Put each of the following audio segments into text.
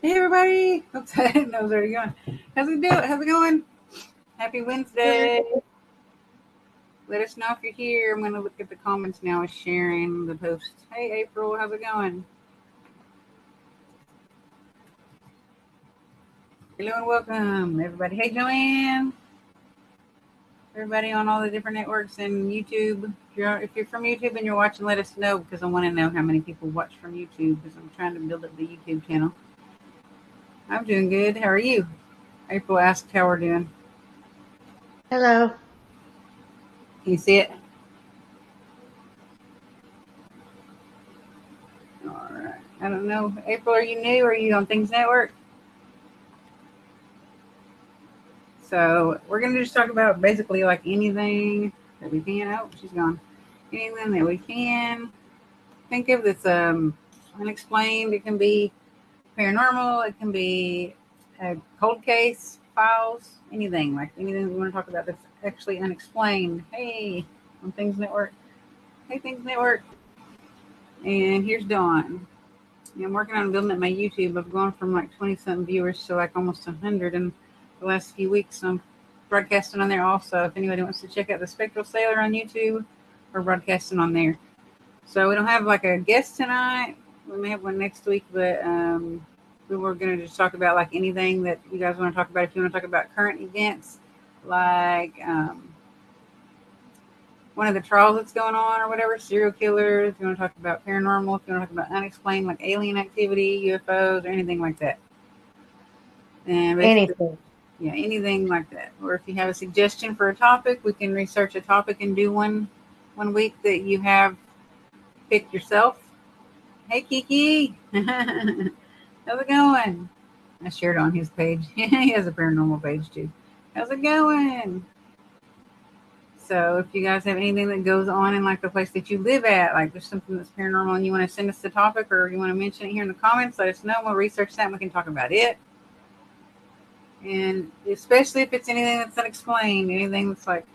Hey everybody! Oops, I didn't know where you're going. How's it going? Happy Good. Wednesday! Let us know if you're here. I'm gonna look at the comments now. Sharing the post. Hey April, how's it going? Hello and welcome everybody. Hey Joanne. Everybody on all the different networks and YouTube. If you're from YouTube and you're watching, let us know because I want to know how many people watch from YouTube because I'm trying to build up the YouTube channel. I'm doing good. How are you? April asked how we're doing. Hello. Can you see it? All right. I don't know. April, are you new or are you on Things Network? So we're going to just talk about basically like anything that we can. Oh, she's gone. Anything that we can think of that's unexplained. It can be paranormal. It can be a cold case, files, anything. Like anything we want to talk about that's actually unexplained. Hey, on Things Network. Hey, Things Network. And here's Dawn. Yeah, I'm working on building up my YouTube. I've gone from like 20 something viewers to like almost 100 in the last few weeks. So I'm broadcasting on there also. If anybody wants to check out the Spectral Sailor on YouTube, we're broadcasting on there. So we don't have like a guest tonight. We may have one next week, but we were going to just talk about like anything that you guys want to talk about. If you want to talk about current events, like one of the trials that's going on or whatever, serial killers, if you want to talk about paranormal, if you want to talk about unexplained like alien activity, UFOs, or anything like that. And basically, Anything. yeah, anything like that. Or if you have a suggestion for a topic, we can research a topic and do one week that you have picked yourself. Hey Kiki, how's it going? I shared on his page. He has a paranormal page too. How's it going? So if you guys have anything that goes on in like the place that you live at, like there's something that's paranormal and you want to send us the topic or you want to mention it here in the comments, let us know. We'll research that and we can talk about it. And especially if it's anything that's unexplained, anything that's like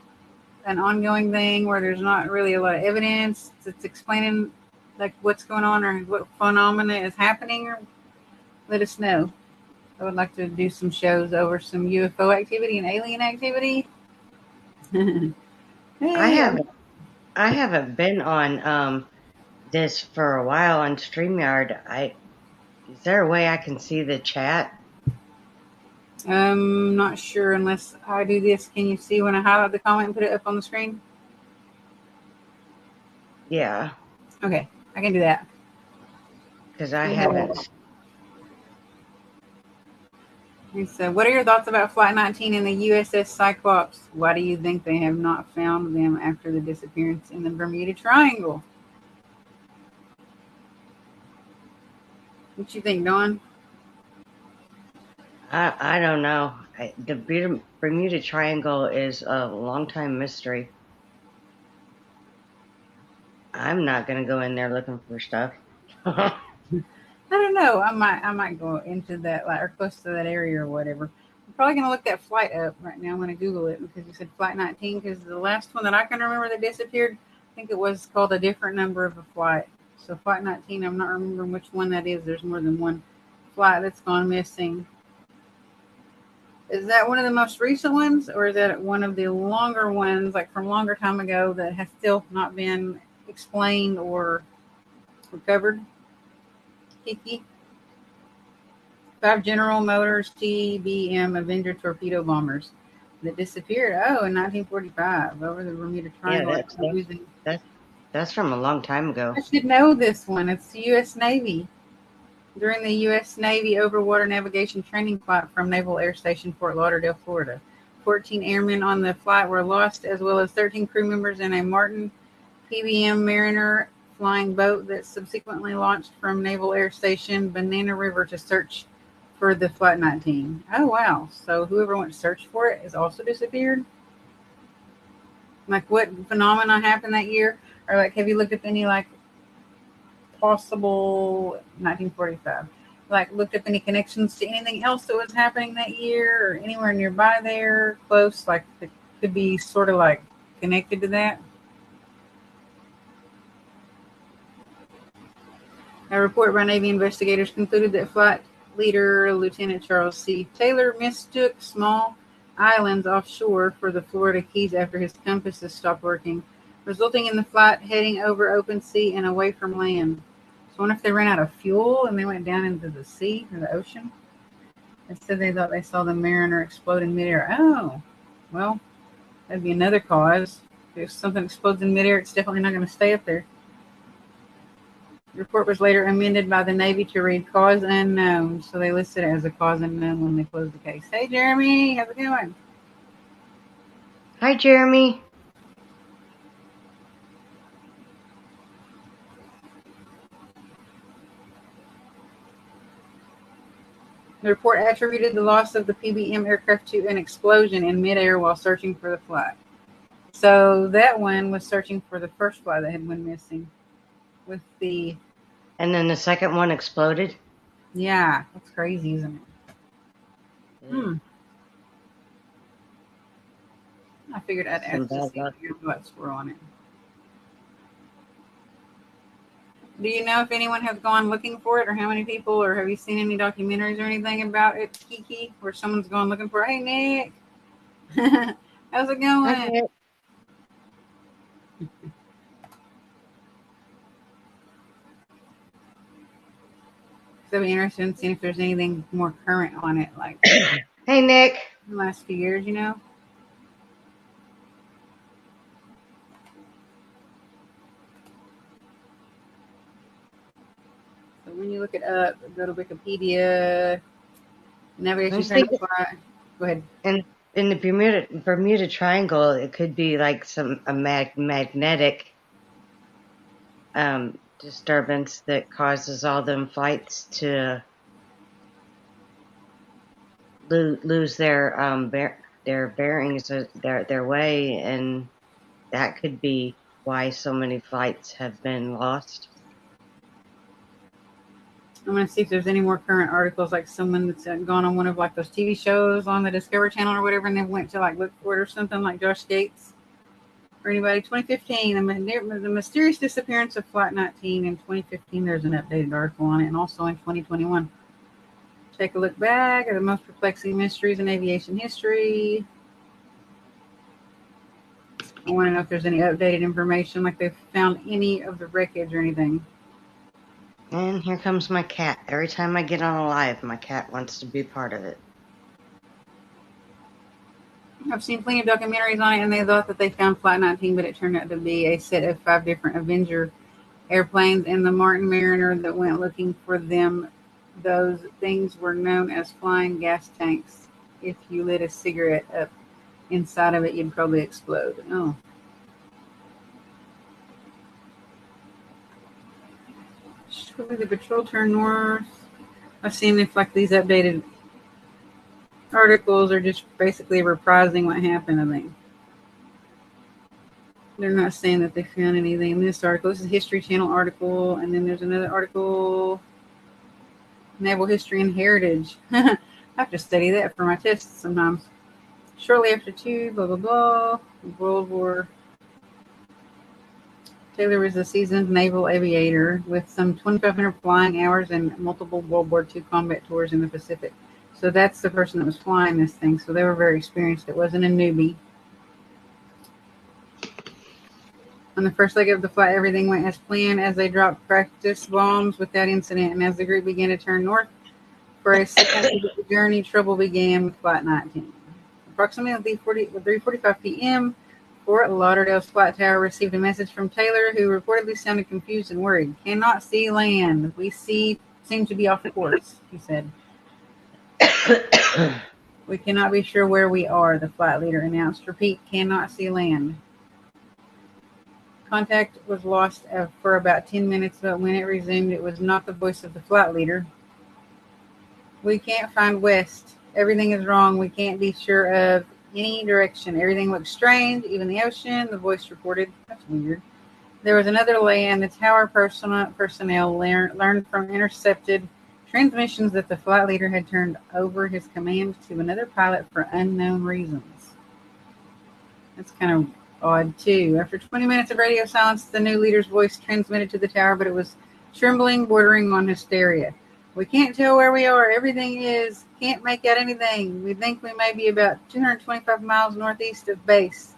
an ongoing thing where there's not really a lot of evidence that's explaining like what's going on or what phenomena is happening, or let us know. I would like to do some shows over some UFO activity and alien activity. I Hey, haven't I haven't been on this for a while on StreamYard. I Is there a way I can see the chat? I'm not sure unless I do this. Can you see when I highlight the comment and put it up on the screen? Yeah, Okay, I can do that. because I haven't. He said, "What are your thoughts about Flight 19 and the USS Cyclops? Why do you think they have not found them after the disappearance in the Bermuda Triangle?" What you think, Dawn? I don't know. The Bermuda Triangle is a long time mystery. I'm not gonna go in there looking for stuff. I don't know. I might go into that like or close to that area or whatever. I'm probably gonna look that flight up right now. I'm gonna Google it because you said Flight 19 because the last one that I can remember that disappeared, I think it was called a different number of a flight. So Flight 19, I'm not remembering which one that is. There's more than one flight that's gone missing. Is that one of the most recent ones, or is that one of the longer ones, like from longer time ago, that has still not been explained or recovered? Kiki? Five General Motors TBM Avenger torpedo bombers that disappeared. Oh, in 1945 over the Bermuda Yeah, Triangle. Using. that's that's from a long time ago. I should know this one. It's the U.S. Navy. During the U.S. Navy overwater navigation training flight from Naval Air Station Fort Lauderdale, Florida. 14 airmen on the flight were lost, as well as 13 crew members and a Martin PBM Mariner flying boat that subsequently launched from Naval Air Station Banana River to search for the Flight 19. Oh, wow. So whoever went to search for it has also disappeared? Like, what phenomena happened that year? Or, like, have you looked up any, like, possible 1945? Like, looked up any connections to anything else that was happening that year or anywhere nearby there, close, like, that could be sort of, like, connected to that? A report by Navy investigators concluded that Flight leader, Lieutenant Charles C. Taylor, mistook small islands offshore for the Florida Keys after his compasses stopped working, resulting in the flight heading over open sea and away from land. So I wonder if they ran out of fuel and they went down into the sea or the ocean. They said they thought they saw the Mariner explode in midair. Oh, well, that'd be another cause. If something explodes in midair, it's definitely not going to stay up there. The report was later amended by the Navy to read cause unknown, so they listed it as a cause unknown when they closed the case. Hey, Jeremy, how's it going? Hi, Jeremy. The report attributed the loss of the PBM aircraft to an explosion in midair while searching for the flight. So that one was searching for the first flight that had went missing. With the And then the second one exploded? yeah, that's crazy, isn't it? I figured I'd Some ask to bad see luck. if your thoughts were on it. Do you know if anyone has gone looking for it, or how many people, or have you seen any documentaries or anything about it, Kiki, where someone's gone looking for it? Hey, Nick. How's it Hi, going? Nick. So I'd be interested in seeing if there's anything more current on it, like Hey, Nick. in the last few years, you know? So when you look it up, go to Wikipedia, I navigation was turned to thinking, fly. Go ahead. in the Bermuda Triangle, it could be like a magnetic disturbance that causes all them flights to lose their bearings, their way, and that could be why so many flights have been lost. I'm gonna see if there's any more current articles, like someone that's gone on one of like those TV shows on the Discovery Channel or whatever, and they went to like look for it or something, like Josh Gates or anybody. 2015, the mysterious disappearance of Flight 19 in 2015. There's an updated article on it, and also in 2021. Take a look back at the most perplexing mysteries in aviation history. I want to know if there's any updated information, like they've found any of the wreckage or anything. And here comes my cat. Every time I get on a live, my cat wants to be part of it. I've seen plenty of documentaries on it, and they thought that they found Flight 19, but it turned out to be a set of 5 different Avenger airplanes and the Martin Mariner that went looking for them. Those things were known as flying gas tanks. If you lit a cigarette up inside of it, you'd probably explode. Oh. Surely the patrol turned north. I've seen if like these updated articles are just basically reprising what happened, I think. They're not saying that they found anything in this article. This is a History Channel article, and then there's another article, Naval History and Heritage. I have to study that for my tests sometimes. Shortly after blah, blah, blah, World War. Taylor was a seasoned naval aviator with some 2,500 flying hours and multiple World War II combat tours in the Pacific. So that's the person that was flying this thing. So they were very experienced. It wasn't a newbie. On the first leg of the flight, everything went as planned as they dropped practice bombs without incident. And as the group began to turn north for a second journey, trouble began with Flight 19. Approximately 3:45 p.m., Fort Lauderdale's flight tower received a message from Taylor, who reportedly sounded confused and worried. Cannot see land. We seem to be off course, he said. We cannot be sure where we are, the flight leader announced. Repeat, cannot see land. Contact was lost for about 10 minutes, but when it resumed, it was not the voice of the flight leader. We can't find west. Everything is wrong. We can't be sure of any direction. Everything looks strange, even the ocean, the voice reported. That's weird. There was another delay, and the tower personnel learned from intercepted transmissions that the flight leader had turned over his command to another pilot for unknown reasons. That's kind of odd, too. After 20 minutes of radio silence, the new leader's voice transmitted to the tower, but it was trembling, bordering on hysteria. We can't tell where we are. Everything is. Can't make out anything. We think we may be about 225 miles northeast of base.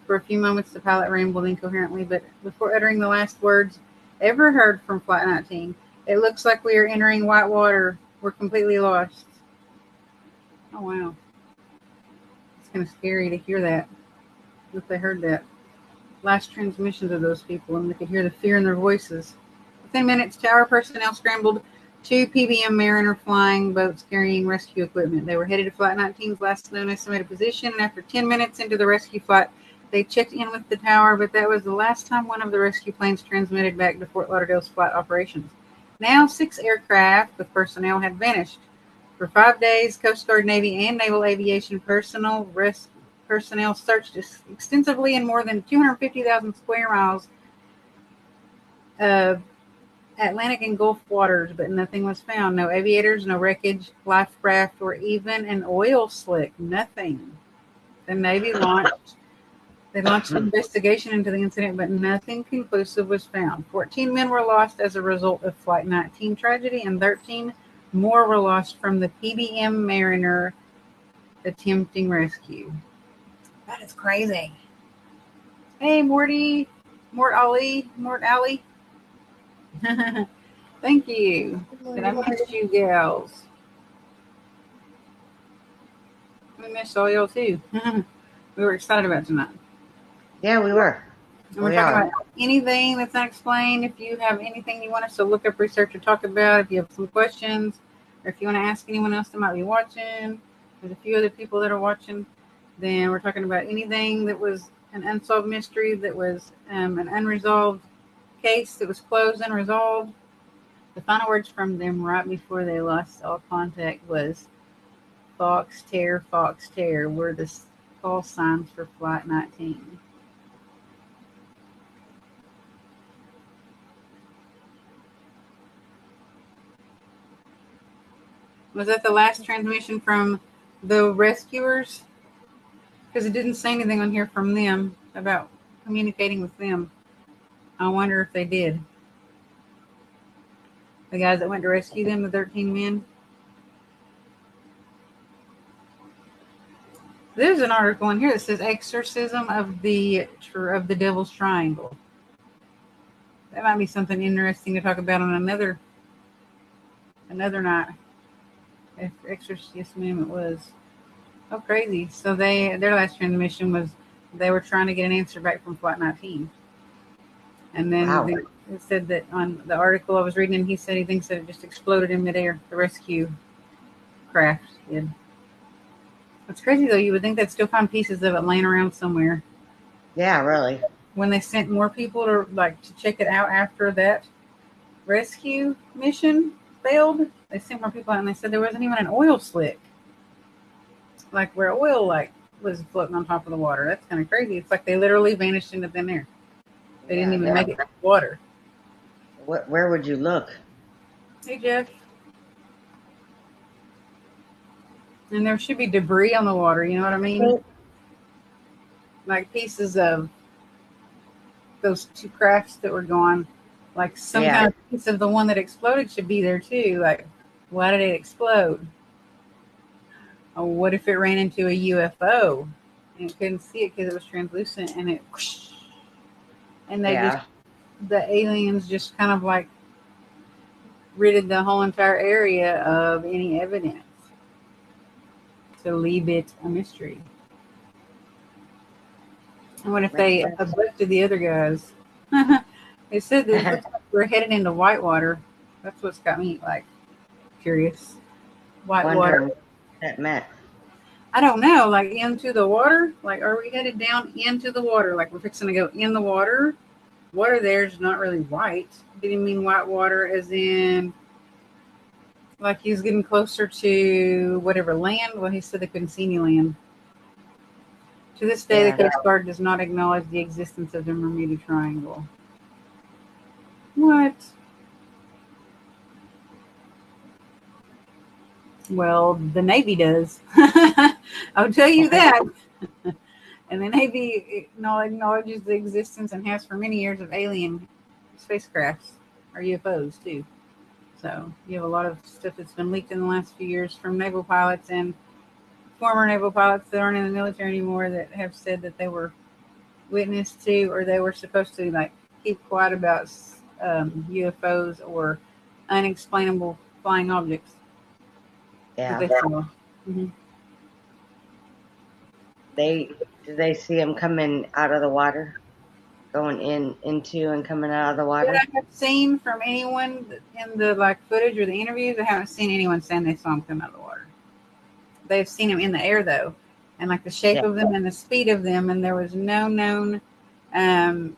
For a few moments, the pilot rambled incoherently, but before uttering the last words ever heard from Flight 19, it looks like we are entering white water. We're completely lost. Oh, wow. It's kind of scary to hear that, if they heard that. Last transmissions of those people, and they could hear the fear in their voices. Within minutes, tower personnel scrambled 2 PBM Mariner flying boats carrying rescue equipment. They were headed to Flight 19's last known estimated position, and after 10 minutes into the rescue flight, they checked in with the tower, but that was the last time one of the rescue planes transmitted back to Fort Lauderdale's flight operations. Now 6 aircraft with personnel had vanished. For 5 days, Coast Guard, Navy, and Naval Aviation personnel searched extensively in more than 250,000 square miles of Atlantic and Gulf waters, but nothing was found. No aviators, no wreckage, life raft, or even an oil slick. Nothing. The Navy launched an investigation into the incident, but nothing conclusive was found. 14 men were lost as a result of Flight 19 tragedy, and 13 more were lost from the PBM Mariner attempting rescue. That is crazy. Hey, Morty. Mort Ali. Thank you. Did I miss you, gals? We missed all y'all, too. We were excited about tonight. Yeah, we were. And we're talking about anything that's unexplained. If you have anything you want us to look up, research, or talk about, if you have some questions, or if you want to ask anyone else that might be watching, there's a few other people that are watching, then we're talking about anything that was an unsolved mystery, that was an unresolved case that was closed and resolved. The final words from them right before they lost all contact was, Fox Terror, were the call signs for Flight 19. Was that the last transmission from the rescuers? Because it didn't say anything on here from them about communicating with them. I wonder if they did. The guys that went to rescue them, the 13 men. There's an article in here that says Exorcism of the Devil's Triangle. That might be something interesting to talk about on another night. If exorcism it was. Oh, crazy. So their last transmission was they were trying to get an answer back from Flight 19. And then it said that on the article I was reading, he said he thinks that it just exploded in midair. The rescue craft did. It's crazy, though. You would think they'd still find pieces of it laying around somewhere. Yeah, really. When they sent more people to check it out after that rescue mission failed, they sent more people out, and they said there wasn't even an oil slick, like where oil was floating on top of the water. That's kind of crazy. It's like they literally vanished into thin air. They didn't even make it to water. Where would you look? Hey, Jeff. And there should be debris on the water, you know what I mean? Like pieces of those 2 crafts that were gone. Like some kind of piece of the one that exploded should be there too. Like, why did it explode? Oh, what if it ran into a UFO and it couldn't see it because it was translucent and it whoosh, and the aliens just kind of like ridded the whole entire area of any evidence to leave it a mystery. And what if they abducted the other guys? They said that we're headed into whitewater. That's what's got me curious. Whitewater. What that meant. I don't know. Like into the water? Like, are we headed down into the water? Like we're fixing to go in the water? Water there's not really white. Did he mean white water as in like he's getting closer to whatever land? Well, he said they couldn't see any land. To this day, the Coast Guard does not acknowledge the existence of the Bermuda Triangle. What? Well, the Navy does. I'll tell you that. And the Navy acknowledges the existence and has for many years of alien spacecrafts or UFOs too. So you have a lot of stuff that's been leaked in the last few years from naval pilots and former naval pilots that aren't in the military anymore that have said that they were witness to, or they were supposed to like keep quiet about UFOs or unexplainable flying objects that Yeah. they saw. Mm-hmm. Did they see him coming out of the water, going into and coming out of the What water? I have seen from anyone in the like footage or the interviews, I haven't seen anyone saying they saw him come out of the water. They've seen him in the air though, and like the shape Yeah. of them and the speed of them, and there was no known um,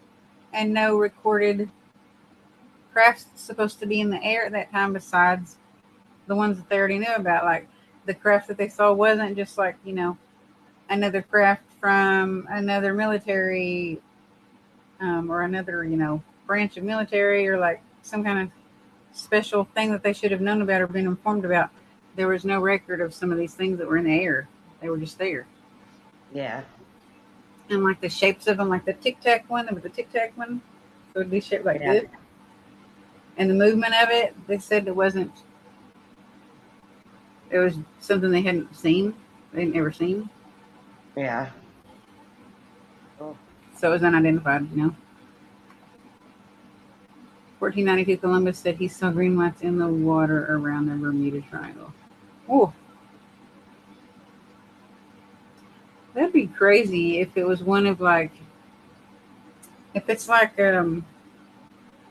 and no recorded crafts supposed to be in the air at that time besides the ones that they already knew about. Like the craft that they saw wasn't just like, another craft from another military or another, branch of military or like some kind of special thing that they should have known about or been informed about. There was no record of some of these things that were in the air. They were just there. Yeah. And like the shapes of them, like the tic tac one, with the tic tac one, so it'd be shaped like Yeah. this. And the movement of it, they said it wasn't. It was something they hadn't seen. They'd never seen. Yeah. Oh. So it was unidentified. 1492 Columbus said he saw green lights in the water around the Bermuda Triangle. Oh, that'd be crazy if it was one of like, if it's like an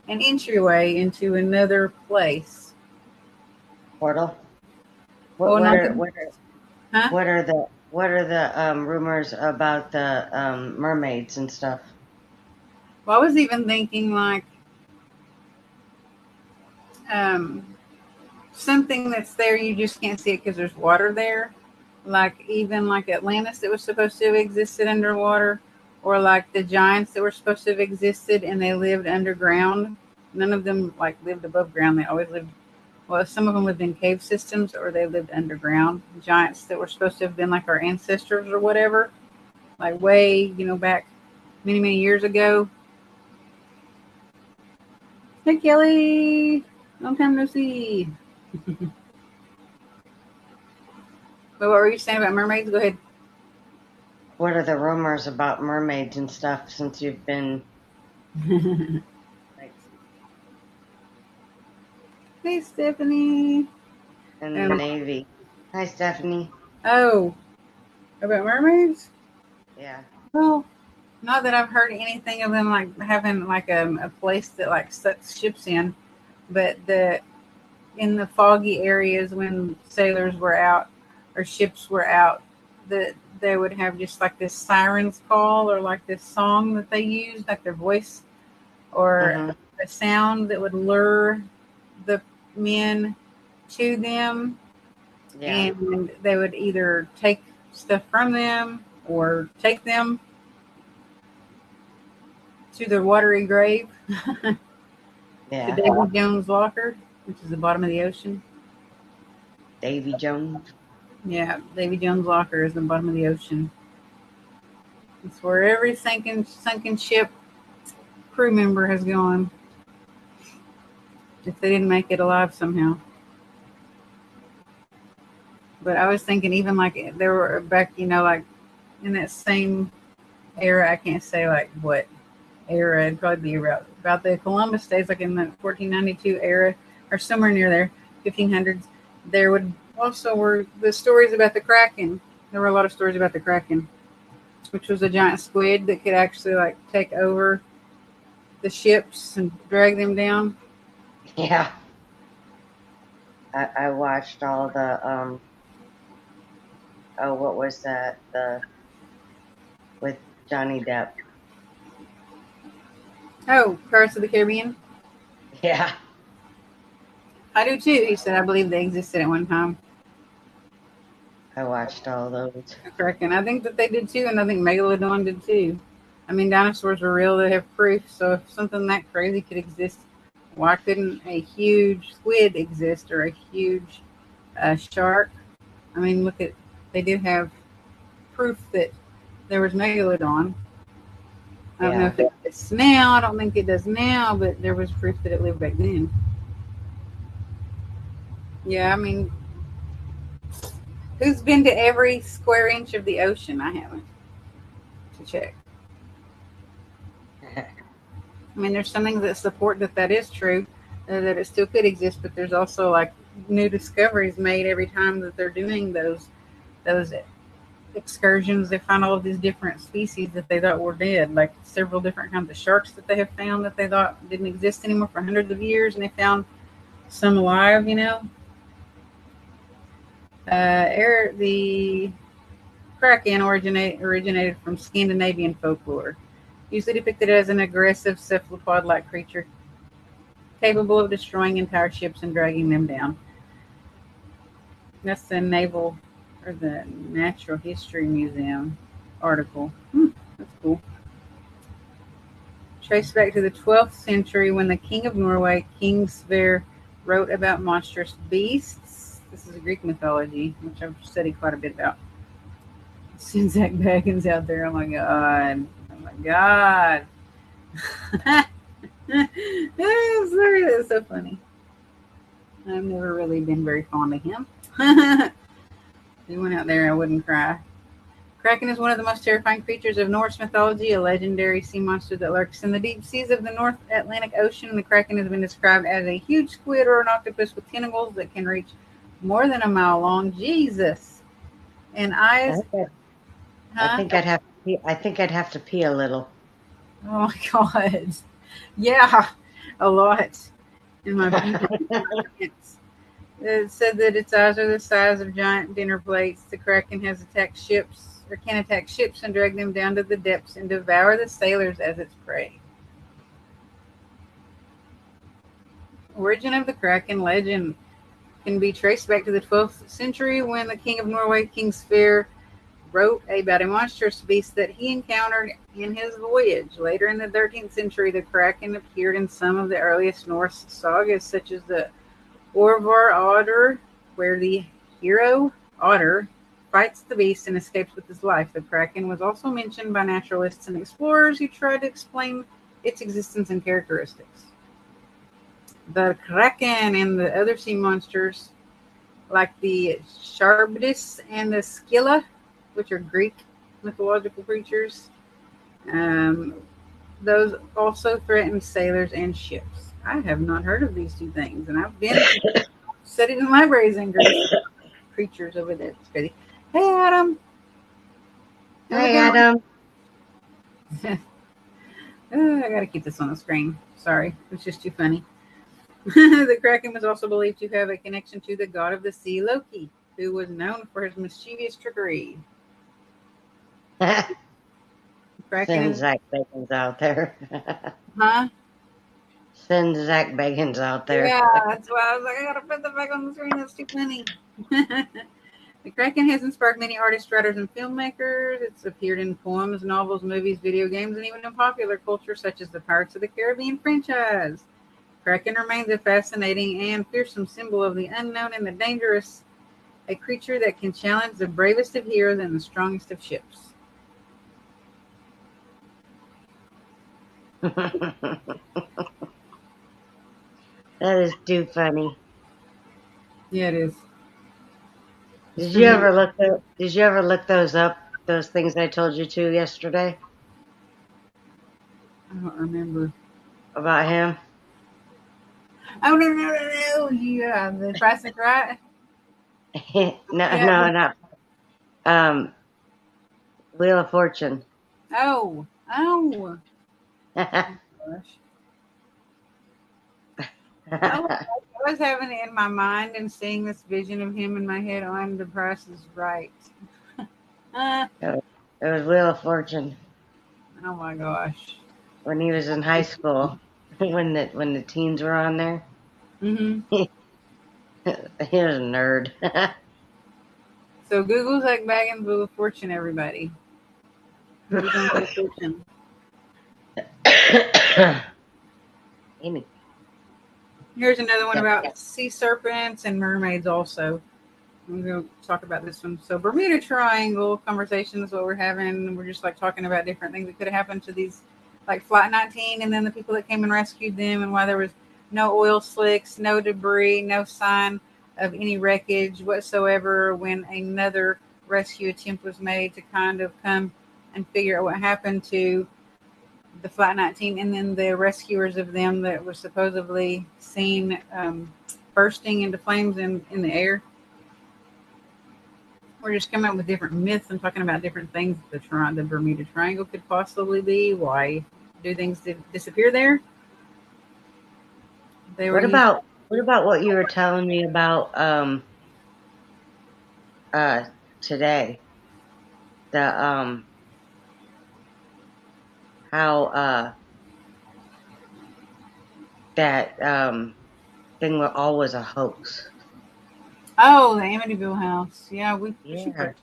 entryway into another place. Portal. What Well, what not are the, what are huh? what are the rumors about the mermaids and stuff? Well, I was even thinking like um, something that's there, you just can't see it because there's water there. Like even like Atlantis that was supposed to have existed underwater, or like the giants that were supposed to have existed and they lived underground. None of them like lived above ground. They always lived. Well, some of them lived in cave systems, or they lived underground. Giants that were supposed to have been like our ancestors or whatever, like way back many many years ago. Hey Kelly, long time no see. But what were you saying about mermaids? Go ahead. What are the rumors about mermaids and stuff since you've been like Hey Stephanie. in the Navy? Hi, Stephanie. Oh, about mermaids? Yeah. Well, not that I've heard anything of them like having like a place that like sucks ships in, but the in the foggy areas when sailors were out or ships were out, that they would have just like this sirens call or like this song that they used, like their voice or Mm-hmm. a sound that would lure the men to them, Yeah. and they would either take stuff from them or take them to the watery grave, to Yeah. Davy Jones' locker, which is the bottom of the ocean. Davy Jones. Yeah, Davy Jones' locker is the bottom of the ocean. It's where every sunken ship crew member has gone if they didn't make it alive somehow. But I was thinking even like there were back, like in that same era. I can't say like what era. It'd probably be about the Columbus days, like in the 1492 era or somewhere near there, 1500s. There would also were the stories about the Kraken. There were a lot of stories about the Kraken, which was a giant squid that could actually like take over the ships and drag them down. Yeah. I watched all the oh, what was that? The with Johnny Depp. Oh, Pirates of the Caribbean. Yeah. I do too. He said, I believe they existed at one time. I watched all those. Kraken. I think that they did too, and I think Megalodon did too. I mean, dinosaurs are real. They have proof. So if something that crazy could exist, why couldn't a huge squid exist or a huge shark? I mean, look at, they did have proof that there was Megalodon. I don't know Yeah. if it, it's, now. I don't think it does now, but there was proof that it lived back then. Yeah, I mean, who's been to every square inch of the ocean? I haven't to check. I mean, there's some things that support that that is true, that it still could exist, but there's also like new discoveries made every time that they're doing those excursions. They find all of these different species that they thought were dead, like several different kinds of sharks that they have found that they thought didn't exist anymore for hundreds of years, and they found some alive. The kraken originated from Scandinavian folklore, usually depicted as an aggressive cephalopod-like creature capable of destroying entire ships and dragging them down. That's the Naval or the Natural History Museum article. That's cool. Traced back to the 12th century when the king of Norway, King Sverre, wrote about monstrous beasts. This is a Greek mythology, which I've studied quite a bit about. Send Zach Baggins out there. Oh my god. Oh my god. Sorry, that's so funny. I've never really been very fond of him. If he went out there, I wouldn't cry. Kraken is one of the most terrifying creatures of Norse mythology, a legendary sea monster that lurks in the deep seas of the North Atlantic Ocean. The Kraken has been described as a huge squid or an octopus with tentacles that can reach more than a mile long. Jesus. And eyes. I Huh? think I'd have to pee. I think I'd have to pee a little. Oh my God. Yeah, a lot. In my pants. It said that its eyes are the size of giant dinner plates. The Kraken has attacked ships or can attack ships and drag them down to the depths and devour the sailors as its prey. Origin of the Kraken legend can be traced back to the 12th century when the king of Norway, King Sverre, wrote about a monstrous beast that he encountered in his voyage. Later in the 13th century, the Kraken appeared in some of the earliest Norse sagas, such as the Orvar Otter, where the hero Otter fights the beast and escapes with his life. The Kraken was also mentioned by naturalists and explorers who tried to explain its existence and characteristics. The Kraken and the other sea monsters, like the Charybdis and the Scylla, which are Greek mythological creatures, um, those also threaten sailors and ships. I have not heard of these two things, and I've been studied in libraries in Greece. Creatures over there. It's crazy. Hey, Adam. How's it Hey, going? Adam. I gotta keep this on the screen. Sorry, it's just too funny. The Kraken was also believed to have a connection to the god of the sea, Loki, who was known for his mischievous trickery. Send Kraken, Zach Bagans out there. huh? Send Zach Bagans out there. Yeah, that's why I was like, I gotta put that back on the screen. That's too funny. The Kraken has inspired many artists, writers, and filmmakers. It's appeared in poems, novels, movies, video games, and even in popular culture, such as the Pirates of the Caribbean franchise. Kraken remains a fascinating and fearsome symbol of the unknown and the dangerous, a creature that can challenge the bravest of heroes and the strongest of ships. That is too funny. Yeah, it is. Did you ever look Did you ever look those up? Those things I told you to yesterday I don't remember. about him? Oh, no. Yeah, the Price is Right. No, Yeah. no, not um, Wheel of Fortune. Oh. Gosh. Oh, I was having it in my mind and seeing this vision of him in my head on The Price is Right. It was Wheel of Fortune Oh my gosh. when he was in high school. When the teens were on there, Mm-hmm. he was a nerd. So Google's like Baggins Wheel of Fortune, everybody. Who's on Wheel of Fortune? Amy. Here's another one Yeah, about sea serpents and mermaids also. I'm going to talk about this one. So Bermuda Triangle conversation is what we're having. We're just like talking about different things that could have happened to these, like Flight 19, and then the people that came and rescued them, and why there was no oil slicks, no debris, no sign of any wreckage whatsoever when another rescue attempt was made to kind of come and figure out what happened to the Flight 19 and then the rescuers of them that were supposedly seen bursting into flames in the air. We're just coming up with different myths and talking about different things the Bermuda Triangle could possibly be. Why do things disappear there? They were What used. about what you were telling me about today? The how that thing was always a hoax. Oh, the Amityville house. Yeah, Yeah.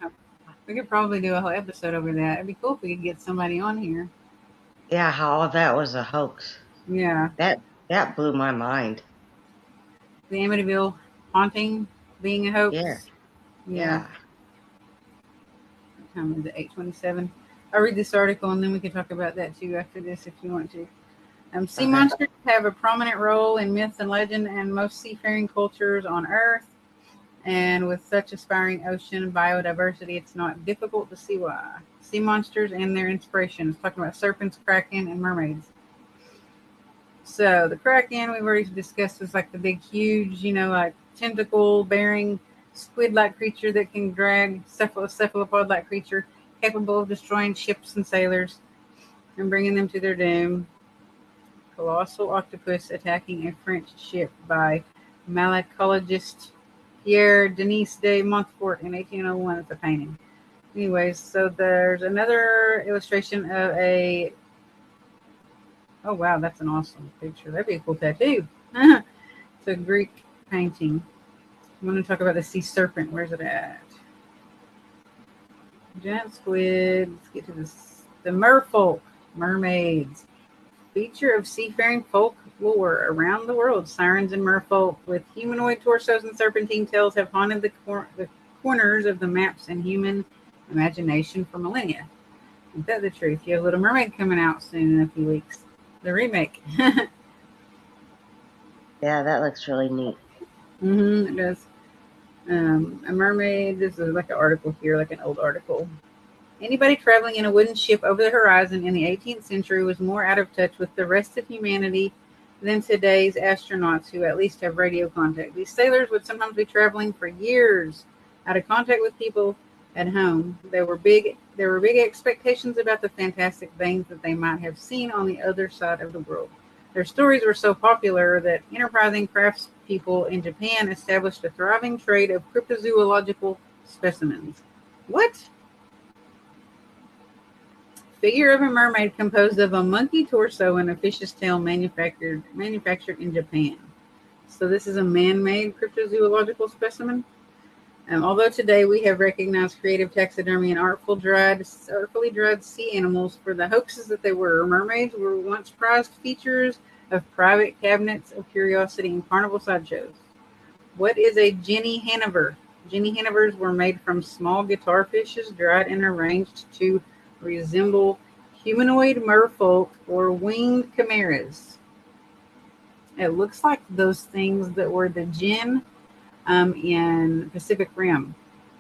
we could probably do a whole episode over that. It'd be cool if we could get somebody on here. Yeah, how all that was a hoax. Yeah, That blew my mind. the Amityville haunting being a Yeah. hoax. Yeah, Yeah. what time is it? 8:27. I'll read this article and then we can talk about that too after this if you want to. Sea Okay. monsters have a prominent role in myth and legend and most seafaring cultures on Earth. And with such aspiring ocean biodiversity, it's not difficult to see why. Sea monsters and their inspirations. Talking about serpents, kraken, and mermaids. So the kraken we've already discussed is like the big, huge, like tentacle-bearing squid-like creature that can drag cephalopod-like creature capable of destroying ships and sailors and bringing them to their doom. Colossal octopus attacking a French ship by malacologist Pierre Denis de Montfort in 1801. It's a painting. Anyways, so there's another illustration of a. Oh wow, that's an awesome picture. That'd be a cool tattoo. It's a Greek painting. I'm going to talk about the sea serpent. Where's it at? Giant squid. Let's get to this. The merfolk, mermaids. Feature of seafaring folklore around the world. Sirens and merfolk with humanoid torsos and serpentine tails have haunted the corners of the maps and human imagination for millennia. Isn't that the truth? You have Little Mermaid coming out soon in a few weeks. The remake. Yeah, that looks really neat. It does. A mermaid. This is like an article here, like an old article. Anybody traveling in a wooden ship over the horizon in the 18th century was more out of touch with the rest of humanity than today's astronauts who at least have radio contact. These sailors would sometimes be traveling for years out of contact with people at home. There were big expectations about the fantastic things that they might have seen on the other side of the world. Their stories were so popular that enterprising craftspeople in Japan established a thriving trade of cryptozoological specimens. What? Figure of a mermaid composed of a monkey torso and a fish's tail manufactured in Japan. So this is a man-made cryptozoological specimen. Although today we have recognized creative taxidermy and artfully dried sea animals for the hoaxes that they were, mermaids were once prized features of private cabinets of curiosity and carnival sideshows. What is a Jenny Hanover? Jenny Hanovers were made from small guitar fishes dried and arranged to resemble humanoid merfolk or winged chimeras. It looks like those things that were the Jinn in Pacific Rim.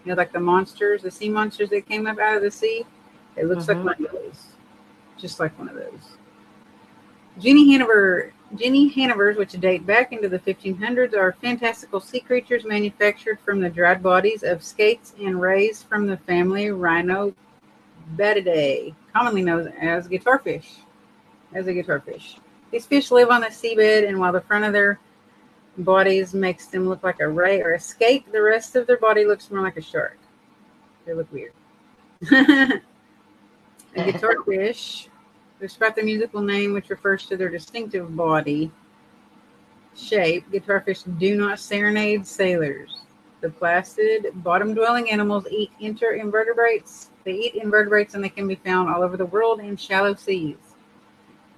Like the monsters, the sea monsters that came up out of the sea. It looks like one of those. Just like one of those. Jenny Hanovers, which date back into the 1500s, are fantastical sea creatures manufactured from the dried bodies of skates and raised from the family Rhinobatidae, commonly known as guitarfish. These fish live on the seabed, and while the front of their bodies makes them look like a ray or a skate, the rest of their body looks more like a shark. They look weird. A guitarfish, despite the musical name, which refers to their distinctive body shape, guitarfish do not serenade sailors. The placid, bottom-dwelling animals eat invertebrates. They eat invertebrates, and they can be found all over the world in shallow seas.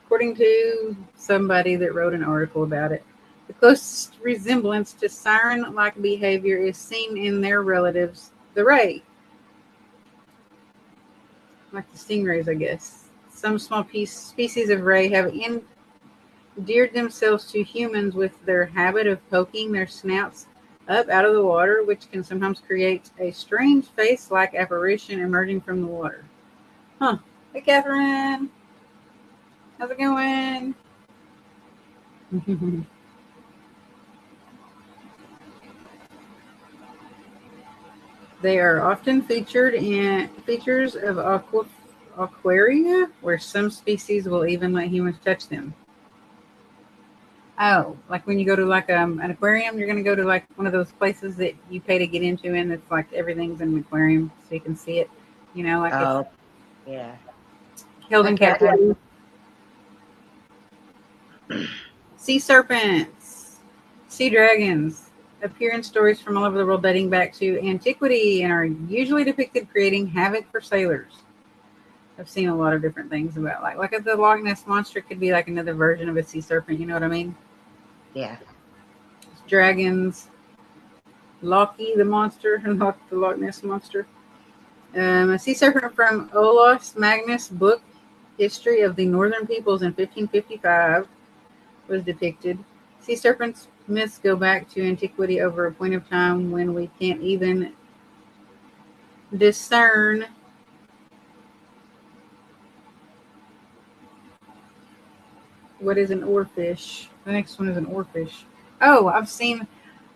According to somebody that wrote an article about it, the closest resemblance to siren-like behavior is seen in their relatives, the ray. Like the stingrays, I guess. Some small species of ray have endeared themselves to humans with their habit of poking their snouts up out of the water, which can sometimes create a strange face-like apparition emerging from the water. Huh. Hey, Catherine. How's it going? They are often featured in features of aquaria, where some species will even let humans touch them. Oh, like when you go to like an aquarium, you're gonna go to like one of those places that you pay to get into, and it's like everything's in an aquarium, so you can see it. You know, like it's Oh, yeah. held in Okay. captivity. Sea serpents, sea dragons appear in stories from all over the world dating back to antiquity and are usually depicted creating havoc for sailors. I've seen a lot of different things about like the Loch Ness monster could be like another version of a sea serpent. You know what I mean? Yeah. Dragons, Loki the monster, the Loch Ness monster. A sea serpent from Olaus Magnus' book History of the Northern Peoples in 1555 was depicted. Sea serpents myths go back to antiquity over a point of time when we can't even discern what is an oarfish. The next one is an oarfish. Oh, I've seen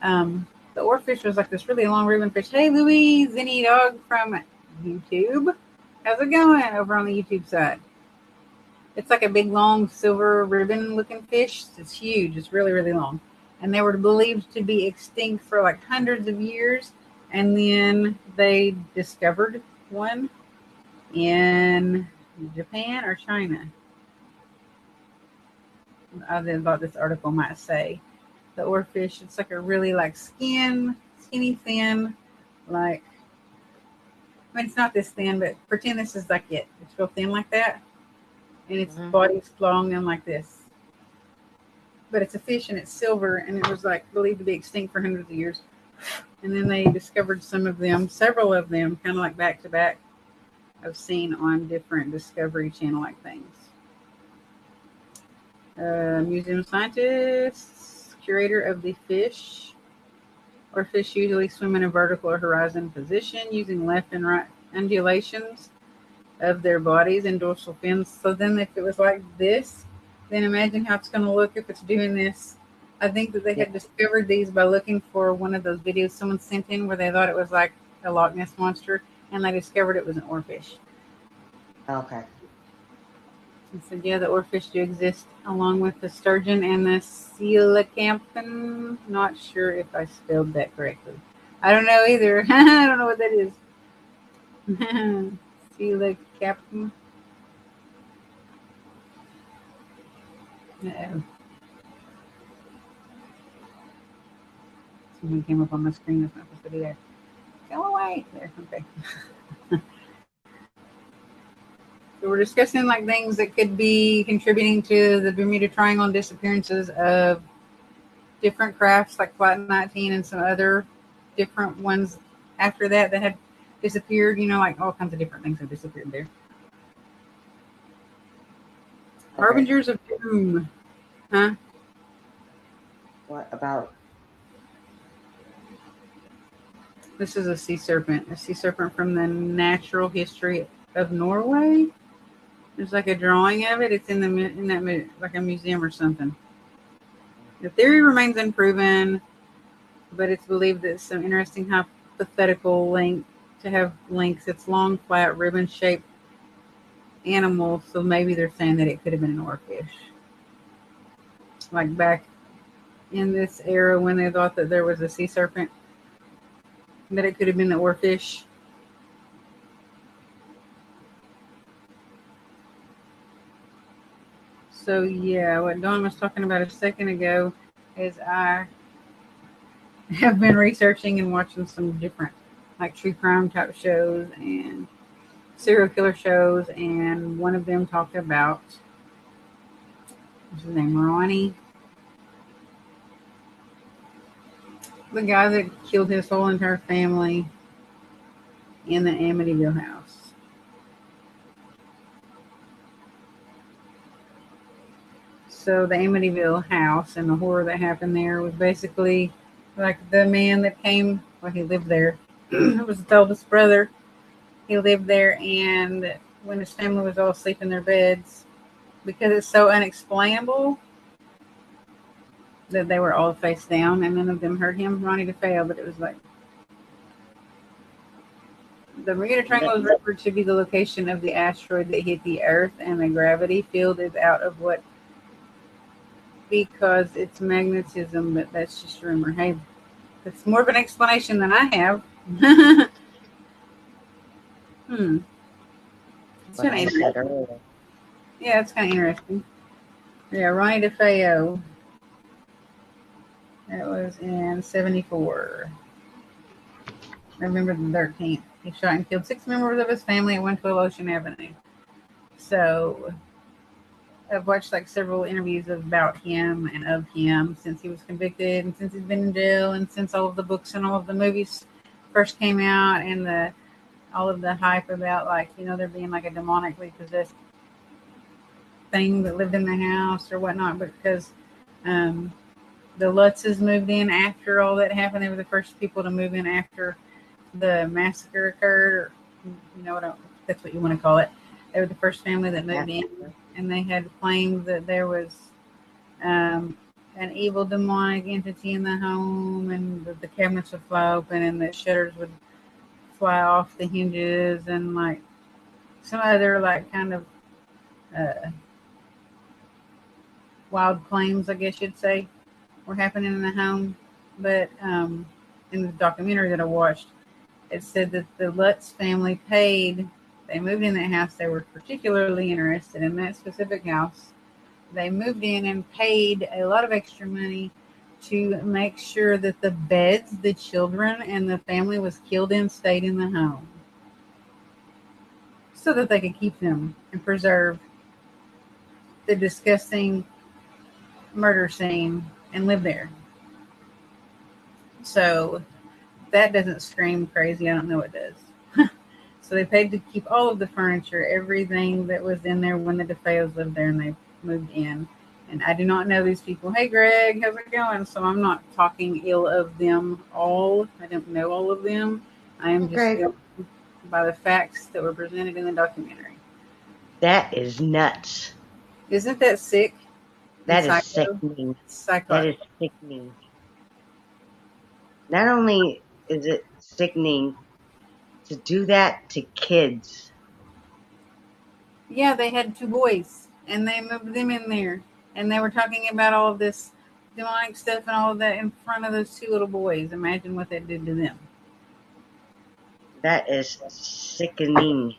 the oarfish was like this really long ribbon fish. Hey, Louise, Zinny Dog from YouTube. How's it going over on the YouTube side? It's like a big, long, silver ribbon looking fish. It's huge. It's really, really long. And they were believed to be extinct for like hundreds of years. And then they discovered one in Japan or China. I thought this article might say the oarfish. It's like a really like skinny thin, like I mean it's not this thin, but pretend this is like it. It's real thin like that, and its Mm-hmm. body's long and like this. But it's a fish and it's silver, and it was like believed to be extinct for hundreds of years. And then they discovered some of them, several of them, kind of like back to back. I've seen on different Discovery Channel like things. Museum scientists, curator of the fish, or fish usually swim in a vertical or horizon position using left and right undulations of their bodies and dorsal fins. So then, if it was like this, then imagine how it's going to look if it's doing this. I think that they Yeah. had discovered these by looking for one of those videos someone sent in where they thought it was like a Loch Ness monster, and they discovered it was an oarfish. Okay. And said, yeah, the oarfish do exist along with the sturgeon and the coelacanthon. Not sure if I spelled that correctly. I don't know either. I don't know what that is. Coelacanthon. Uh-oh. Something came up on my screen that's not supposed to be there. Go away. There. Okay. So we're discussing like things that could be contributing to the Bermuda Triangle and disappearances of different crafts like Flight 19 and some other different ones after that had disappeared. You know, like all kinds of different things have disappeared there. Okay. Harbingers of Doom. Huh? What about? This is a sea serpent from the Natural History of Norway. There's like a drawing of it. It's in that like a museum or something. The theory remains unproven, but it's believed that some interesting hypothetical link to have links. It's long, flat, ribbon-shaped animal, so maybe they're saying that it could have been an oarfish. Like back in this era when they thought that there was a sea serpent, that it could have been the oarfish. So yeah, what Dawn was talking about a second ago is I have been researching and watching some different like true crime type shows and serial killer shows, and one of them talked about what's his name, Ronnie, the guy that killed his whole entire family in the Amityville house. So the Amityville house and the horror that happened there was basically Like the man that came, well, he lived there. It was the oldest brother. He lived there, and when his family was all asleep in their beds, because it's so unexplainable that they were all face down, and none of them heard him, Ronnie DeFeo. But it was like the Bermuda Triangle is referred to be the location of the asteroid that hit the Earth, and the gravity field is out of what because it's magnetism. But that's just a rumor. Hey, it's more of an explanation than I have. Hmm. It's What kind of I said interesting. earlier. Yeah, it's kind of interesting. Yeah, Ronnie DeFeo. That was in '74. November the 13th. He shot and killed 6 members of his family at 112 Ocean Avenue. So I've watched like several interviews about him and of him since he was convicted and since he's been in jail and since all of the books and all of the movies first came out and the all of the hype about like, there being like a demonically possessed thing that lived in the house or whatnot because um, the Lutzes moved in after all that happened. They were the first people to move in after the massacre occurred, or that's what you want to call it. They were the first family that moved in, and they had claimed that there was an evil demonic entity in the home, and that the cabinets would fly open, and the shutters would fly off the hinges, and like some other like kind of uh, wild claims, I guess you'd say, were happening in the home. But in the documentary that I watched, it said that the Lutz family paid. They moved in that house. They were particularly interested in that specific house. They moved in and paid a lot of extra money to make sure that the beds the children and the family was killed in stayed in the home so that they could keep them and preserve the disgusting murder scene and live there. So that doesn't scream crazy. I don't know what does. So they paid to keep all of the furniture, everything that was in there when the DeFeos lived there and they moved in. And I do not know these people. Hey, Greg, how's it going? So I'm not talking ill of them all. I don't know all of them. I am just going by the facts that were presented in the documentary. That is nuts. Isn't that sick? That is sickening. That Psychotic. is sickening. Not only is it sickening to do that to kids. Yeah, they had 2 boys, and they moved them in there, and they were talking about all of this demonic stuff and all of that in front of those 2 little boys. Imagine what that did to them. That is sickening.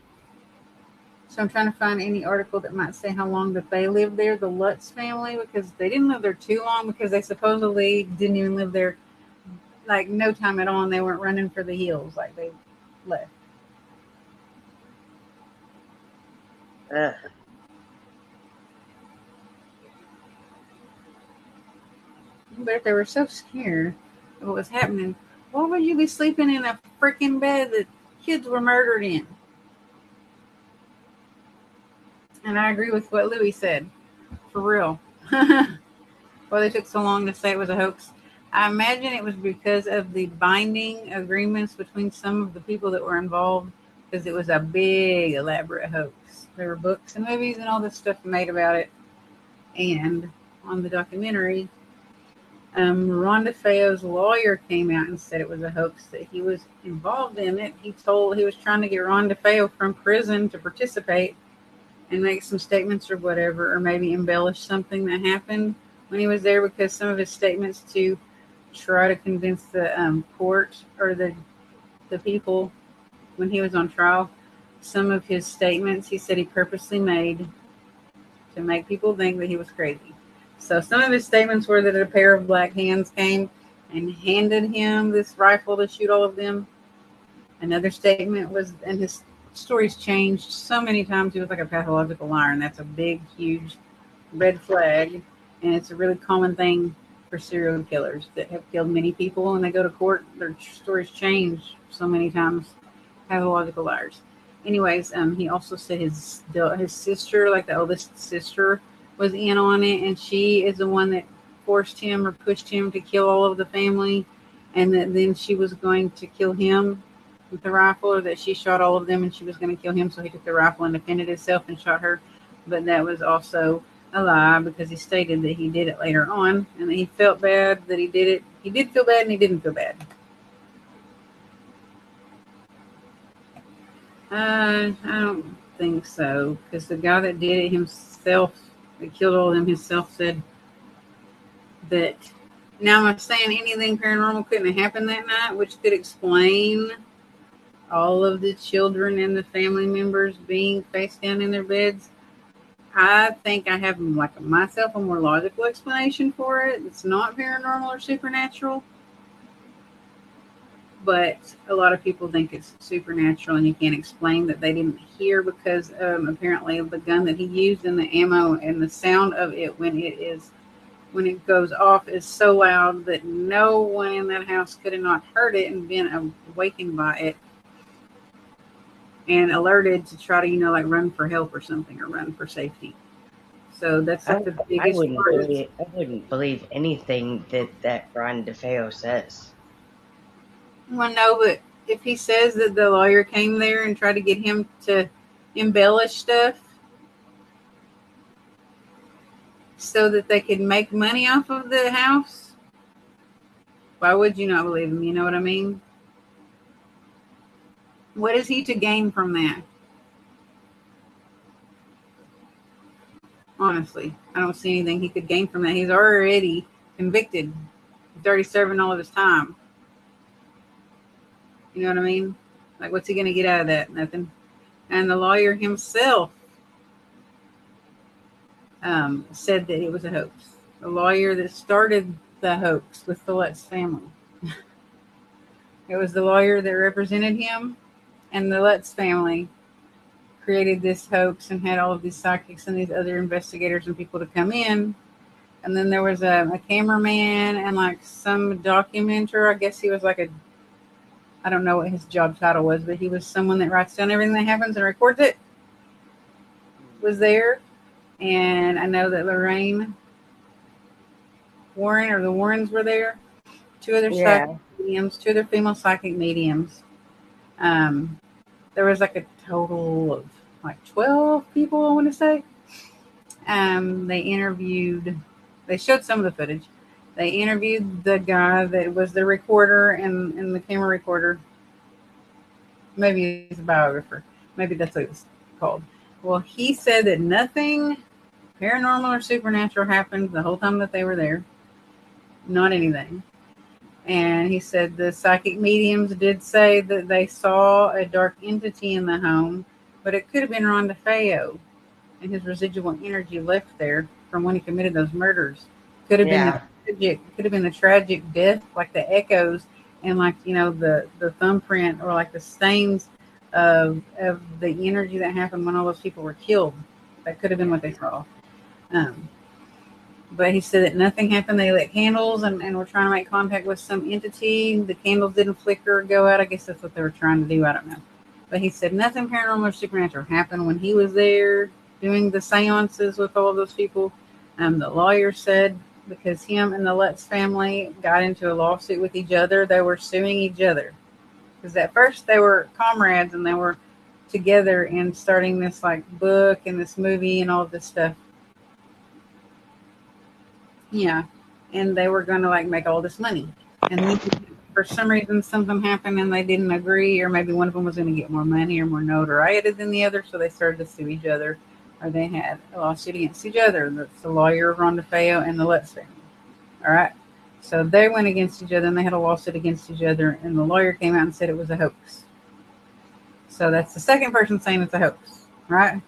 So I'm trying to find any article that might say how long that they lived there, the Lutz family, because they didn't live there too long because they supposedly didn't even live there like no time at all, and they weren't running for the hills like they left. Ugh. But if they were so scared of what was happening, why would you be sleeping in a freaking bed that kids were murdered in? And I agree with what Louis said. For real. Why they took so long to say it was a hoax. I imagine it was because of the binding agreements between some of the people that were involved, because it was a big, elaborate hoax. There were books and movies and all this stuff made about it. And on the documentary, Ron DeFeo's lawyer came out and said it was a hoax, that he was involved in it. He was trying to get Ron DeFeo from prison to participate and make some statements or whatever, or maybe embellish something that happened when he was there, because some of his statements to try to convince the court or the people when he was on trial, some of his statements he said he purposely made to make people think that he was crazy. So some of his statements were that a pair of black hands came and handed him this rifle to shoot all of them. Another statement was, and his stories changed so many times, he was like a pathological liar, and that's a big, huge red flag. And it's a really common thing for serial killers that have killed many people. When they go to court, their stories change so many times. Pathological liars. Anyways, he also said his sister, like the oldest sister, was in on it, and she is the one that forced him or pushed him to kill all of the family. and that then she was going to kill him with the rifle, or that she shot all of them and she was going to kill him, so he took the rifle and defended himself and shot her. But that was also a lie, because he stated that he did it later on and that he felt bad that he did it. He did feel bad and he didn't feel bad. I don't think so, because the guy that did it himself, that killed all of them himself, said that. Now, am I saying anything paranormal couldn't have happened that night, which could explain all of the children and the family members being face down in their beds? I think I have, like, myself, a more logical explanation for it. It's not paranormal or supernatural, but a lot of people think it's supernatural, and you can't explain that they didn't hear, because apparently the gun that he used and the ammo and the sound of it when it goes off is so loud that no one in that house could have not heard it and been awakened by it and alerted to try to, like, run for help or something, or run for safety. So that's like the I biggest wouldn't part. believe I wouldn't believe anything that Brian DeFeo says. Well, no, but if he says that the lawyer came there and tried to get him to embellish stuff so that they could make money off of the house, why would you not believe him? You know what I mean? What is he to gain from that? Honestly, I don't see anything he could gain from that. He's already convicted. He's already serving all of his time. You know what I mean? Like, what's he going to get out of that? Nothing. And the lawyer himself said that it was a hoax. The lawyer that started the hoax with the Lutz family. It was the lawyer that represented him, and the Lutz family created this hoax and had all of these psychics and these other investigators and people to come in. And then there was a cameraman and, like, some documenter. I guess he was like I don't know what his job title was, but he was someone that writes down everything that happens and records it. Was there. And I know that Lorraine Warren, or the Warrens, were there. Two other psychic mediums, two other female psychic mediums. There was like a total of like 12 people, I want to say. They showed some of the footage. They interviewed the guy that was the recorder and the camera recorder. Maybe he's a biographer. Maybe that's what it's called. Well, he said that nothing paranormal or supernatural happened the whole time that they were there. Not anything. And he said the psychic mediums did say that they saw a dark entity in the home, but it could have been Ron DeFeo, and his residual energy left there from when he committed those murders. Could have been the tragic death, like the echoes and, like, the thumbprint, or like the stains of the energy that happened when all those people were killed. That could have been what they saw. But he said that nothing happened. They lit candles and were trying to make contact with some entity. The candles didn't flicker or go out. I guess that's what they were trying to do. I don't know. But he said nothing paranormal or supernatural happened when he was there doing the seances with all of those people. The lawyer said because him and the Lutz family got into a lawsuit with each other, they were suing each other. Because at first they were comrades and they were together in starting this, like, book and this movie and all of this stuff. Yeah, and they were going to, like, make all this money. And then for some reason something happened and they didn't agree, or maybe one of them was going to get more money or more notoriety than the other, so they started to sue each other, or they had a lawsuit against each other. That's the lawyer of Ron DeFeo and the Lutz family. All right, so they went against each other and they had a lawsuit against each other, and the lawyer came out and said it was a hoax. So that's the second person saying it's a hoax, right?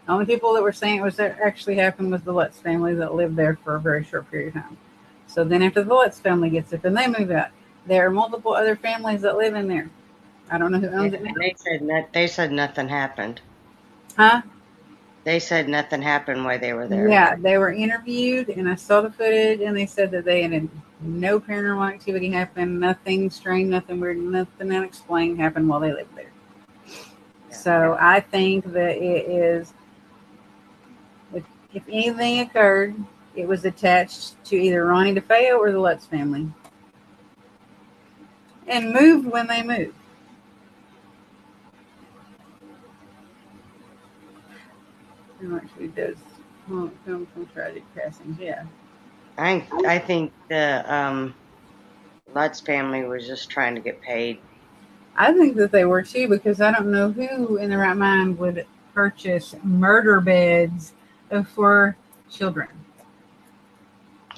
The only people that were saying it was that actually happened was the Lutz family that lived there for a very short period of time. So then after the Lutz family gets it, then they move out. There are multiple other families that live in there. I don't know who owns it now. They said nothing happened. Huh? They said nothing happened while they were there. Yeah, they were interviewed, and I saw the footage, and they said that they had no paranormal activity happen, nothing strange, nothing weird, nothing unexplained happened while they lived there. Yeah. So I think that it is, if anything occurred, it was attached to either Ronnie DeFeo or the Lutz family. and moved when they moved. Who actually does film from tragic passings? Yeah. I think the Lutz family was just trying to get paid. I think that they were too, because I don't know who in the right mind would purchase murder beds for children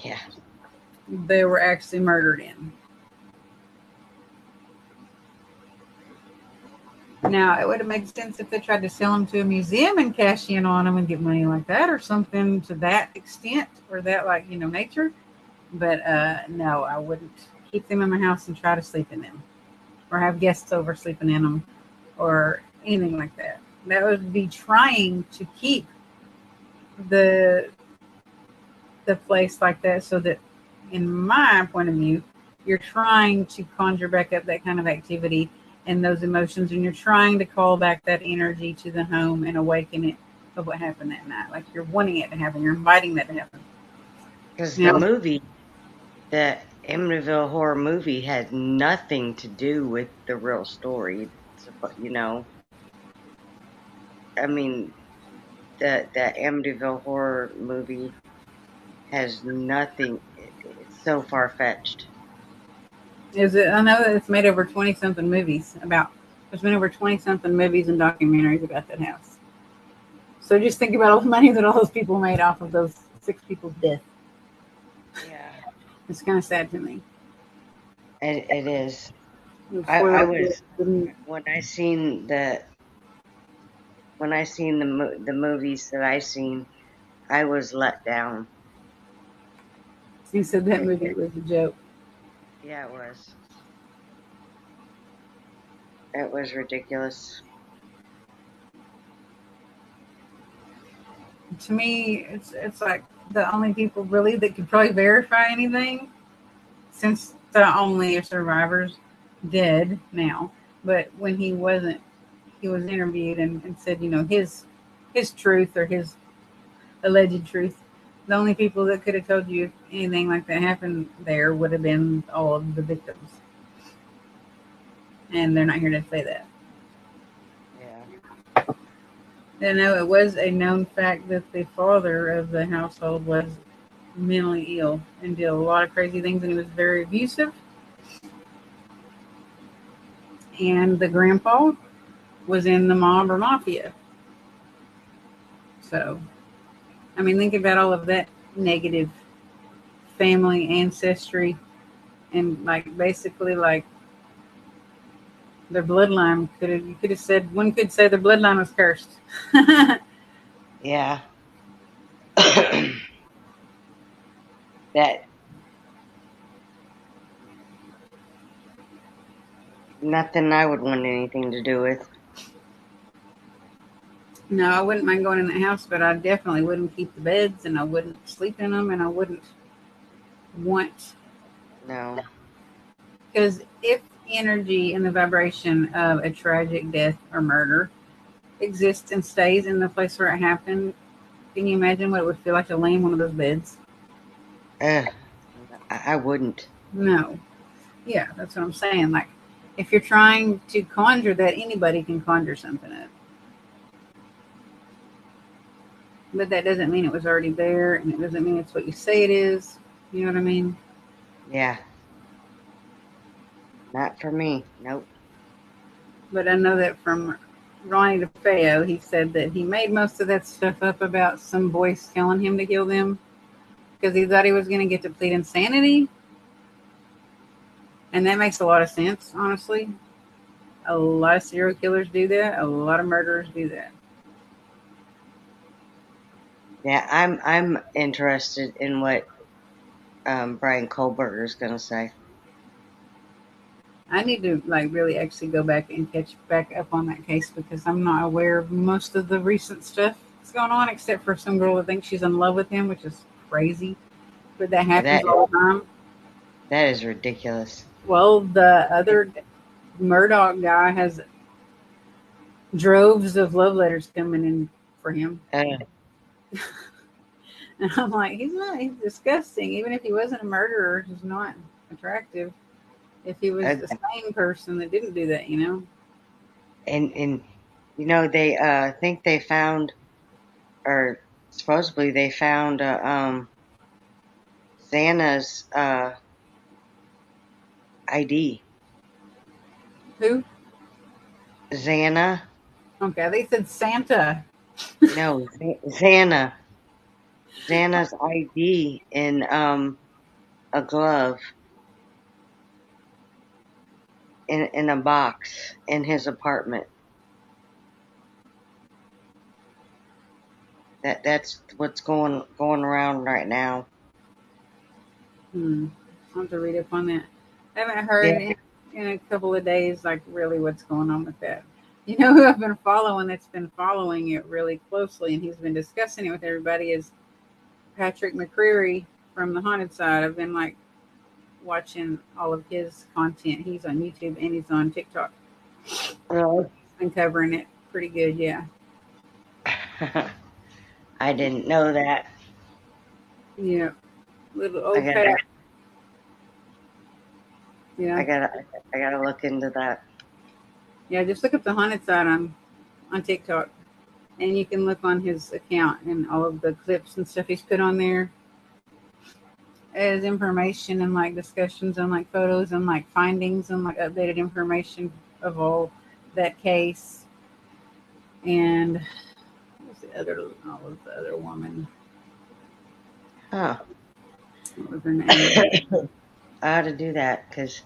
Yeah. they were actually murdered in. Now, it would have made sense if they tried to sell them to a museum and cash in on them and get money like that, or something to that extent, or that, like, nature. But no, I wouldn't keep them in my house and try to sleep in them, or have guests over sleeping in them, or anything like that. That would be trying to keep the the place like that, so that, in my point of view, you're trying to conjure back up that kind of activity and those emotions, and you're trying to call back that energy to the home and awaken it of what happened that night. Like, you're wanting it to happen, you're inviting that to happen. Because Now, the Amityville horror movie had nothing to do with the real story. You know, I mean, the Amityville horror movie has nothing. It's so far fetched. is it? I know that it's made over 20 something movies about. There's been over 20 something movies and documentaries about that house. So just think about all the money that all those people made off of those 6 people's death. Yeah, It's kind of sad to me. it is. I Spoiler. was when I seen the movies that I seen, I was let down. You said that It, movie it, was a joke. yeah, it was. It was ridiculous. To me, it's like the only people really that could probably verify anything, since the only survivors dead now. But when he wasn't, he was interviewed and said, his truth, or his alleged truth. The only people that could have told you if anything like that happened there would have been all of the victims, and they're not here to say that. Yeah. I know it was a known fact that the father of the household was mentally ill and did a lot of crazy things, and he was very abusive. And the grandpa was in the mob or mafia. So, I mean, think about all of that negative family ancestry, and, like, basically, like, their bloodline could have. You could have said, one could say their bloodline was cursed. Yeah. That nothing I would want anything to do with. No, I wouldn't mind going in the house, but I definitely wouldn't keep the beds, and I wouldn't sleep in them, and I wouldn't want. No. Because if energy and the vibration of a tragic death or murder exists and stays in the place where it happened, can you imagine what it would feel like to lay in one of those beds? Ugh, I wouldn't. No. Yeah, that's what I'm saying. Like, if you're trying to conjure that, anybody can conjure something up. But that doesn't mean it was already there, and it doesn't mean it's what you say it is. You know what I mean? Yeah. Not for me. Nope. But I know that from Ronnie DeFeo, he said that he made most of that stuff up about some voice telling him to kill them, because he thought he was going to get to plead insanity. And that makes a lot of sense, honestly. A lot of serial killers do that. A lot of murderers do that. Yeah, I'm interested in what Brian Kohlberger is gonna say. I need to, like, really actually go back and catch back up on that case, because I'm not aware of most of the recent stuff that's going on, except for some girl that thinks she's in love with him, which is crazy. But that happens That all the time. that is ridiculous. Well, the other Murdoch guy has droves of love letters coming in for him. Uh, And I'm like, he's not, he's disgusting. Even if he wasn't a murderer, he's not attractive. if he was uh, a sane person that didn't do that, you know? and they think they found, or supposedly they found Xana's ID. Who? Xana? Okay, they said Santa. No, Xana. Xana's ID in a glove in a box in his apartment. That's what's going around right now. I'll have to read up on that. I haven't Yeah. heard in a couple of days, like, really what's going on with that. You know who I've been following that's been following it really closely and he's been discussing it with everybody is Patrick McCreary from the Haunted Side. I've been like watching all of his content. He's on YouTube and he's on TikTok. Really? He's been covering it pretty good, yeah. I didn't know that. Yeah. Little I old gotta, Pat. I Yeah. gotta, I gotta look into that. Yeah, just look up the Haunted Side on TikTok. And you can look on his account and all of the clips and stuff he's put on there as information and like discussions and like photos and like findings and like updated information of all that case. And what was the other? Oh, what was the other woman? Huh. What was her name? I ought to do that because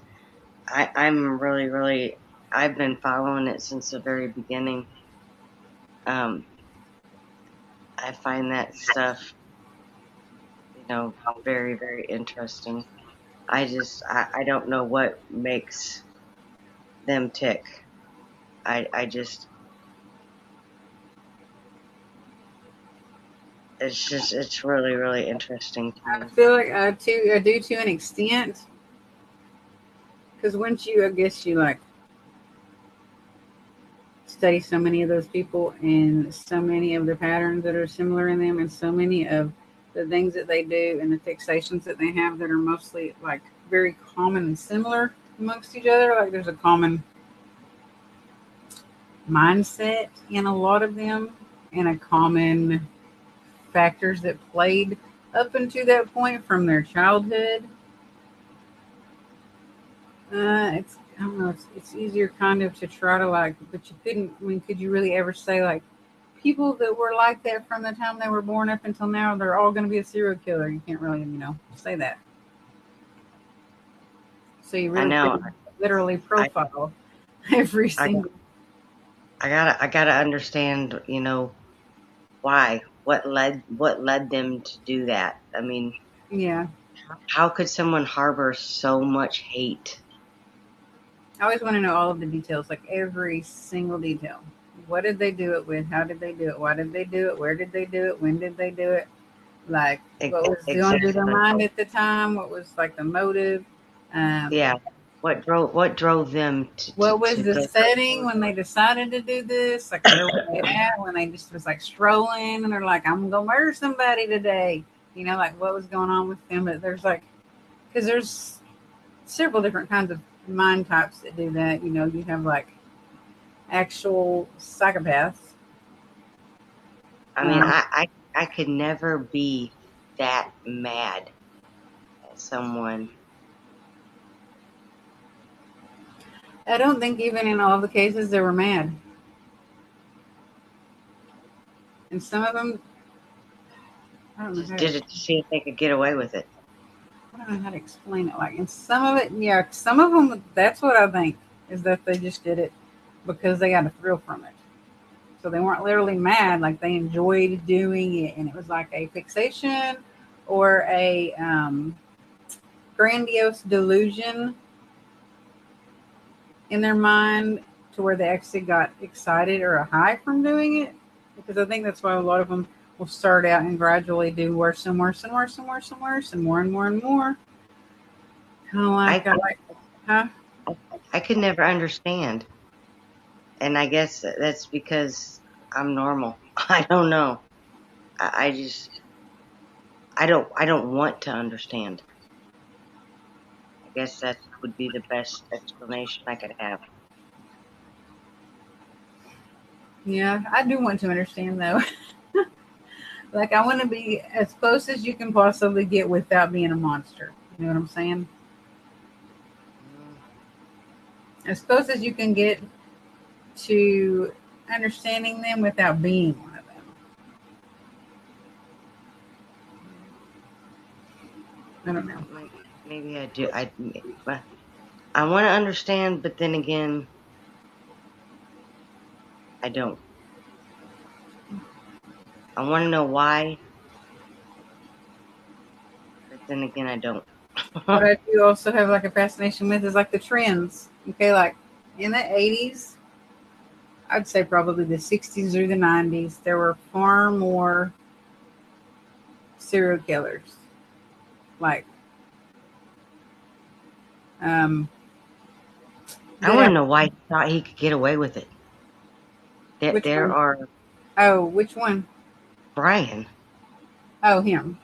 I'm really, really, I've been following it since the very beginning. Um, I find that stuff, very, very interesting. I don't know what makes them tick. I just, it's really, really interesting to I me. feel like I do to an extent because once you, I guess you like study so many of those people and so many of the patterns that are similar in them and so many of the things that they do and the fixations that they have that are mostly like very common and similar amongst each other. Like there's a common mindset in a lot of them and a common factors that played up until that point from their childhood. It's I don't know. It's easier kind of to try to like, but you couldn't. I mean, could you really ever say like people that were like that from the time they were born up until now? They're all going to be a serial killer. You can't really, say that. So you I really know. could literally I, profile every I, single. I gotta understand, why, what led them to do that. I mean, Yeah, how could someone harbor so much hate? I always want to know all of the details, like every single detail. What did they do it with? How did they do it? Why did they do it? Where did they do it? When did they do it? Like what was going through their Exactly. mind at the time? What was like the motive? Um, Yeah. What drove them what was to the go? setting when they decided to do this? Like where were they at when they just was like strolling and they're like, I'm gonna go murder somebody today. Like what was going on with them? But there's like, because there's several different kinds of mind types that do that. You have like actual psychopaths. I mean, Um, I could never be that mad at someone. I don't think even in all the cases they were mad. And some of them, I don't know Just how to, did it to see if they could get away with it. I don't know how to explain it. Like, and some of it, yeah, some of them, that's what I think is that they just did it because they got a thrill from it. So they weren't literally mad, like they enjoyed doing it, and it was like a fixation or a grandiose delusion in their mind to where they actually got excited or a high from doing it. Because I think that's why a lot of them will start out and gradually do worse and worse and worse and worse and worse and more and more and more. Kind of I like, huh? I could never understand, and I guess that's because I'm normal. I don't know. I just I don't want to understand. guess that would be the best explanation I could have. Yeah, I do want to understand though. Like, I want to be as close as you can possibly get without being a monster. You know what I'm saying? As close as you can get to understanding them without being one of them. I don't know. Maybe I do. I want to understand, but then again, I don't. I want to know why, but then again, I don't. What I do also have like a fascination with is like the trends. Okay, like in the 80s, I'd say probably the 60s or the 90s, there were far more serial killers. Like, um, I that want I, to know why he thought he could get away with it. which There one? are Oh, which one? Brian. Oh, him.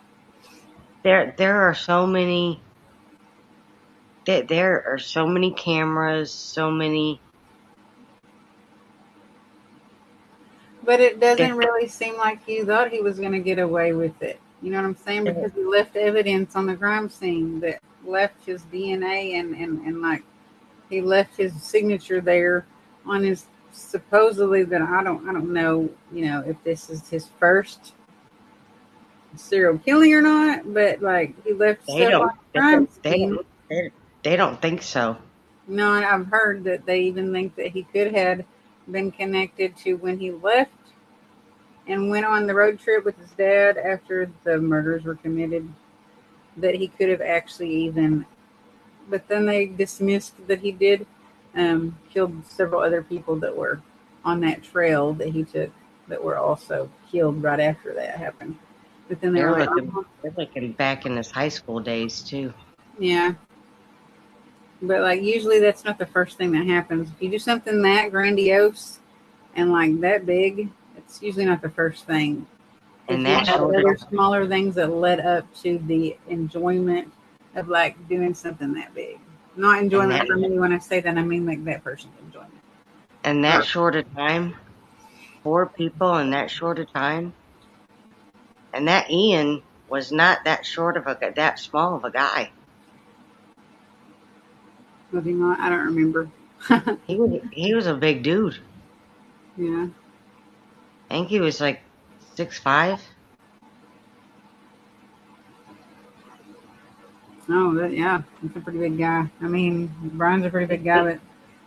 There are so many. There are so many cameras, so many. But it There, doesn't really seem like he thought he was going to get away with it. You know what I'm saying? there, Because he left evidence on the crime scene that left his DNA and like he left his signature there on his supposedly that I don't know, you know, if this is his first serial killing or not, but like he left they stuff on don't. the crime scene. They don't think so. No, and I've heard that they even think that he could have been connected to when he left and went on the road trip with his dad after the murders were committed, that he could have actually even, but then they dismissed that he did killed several other people that were on that trail that he took that were also killed right after that happened. But then they were like, oh, They're looking back in his high school days too. yeah. But like usually that's not the first thing that happens. If you do something that grandiose and like that big, it's usually not the first thing. And Because you that have short of other smaller things that led up to the enjoyment of like doing something that big. Not and enjoyment that for me when I say that, I mean like that person's enjoyment. and that Or, short of time, 4 people in that short of time, and that Ian was not that small of a guy. was he not? I don't remember. He was a big dude. Yeah. I think he was like 6'5". Oh, yeah. That's a pretty big guy. I mean, Brian's a pretty big guy, but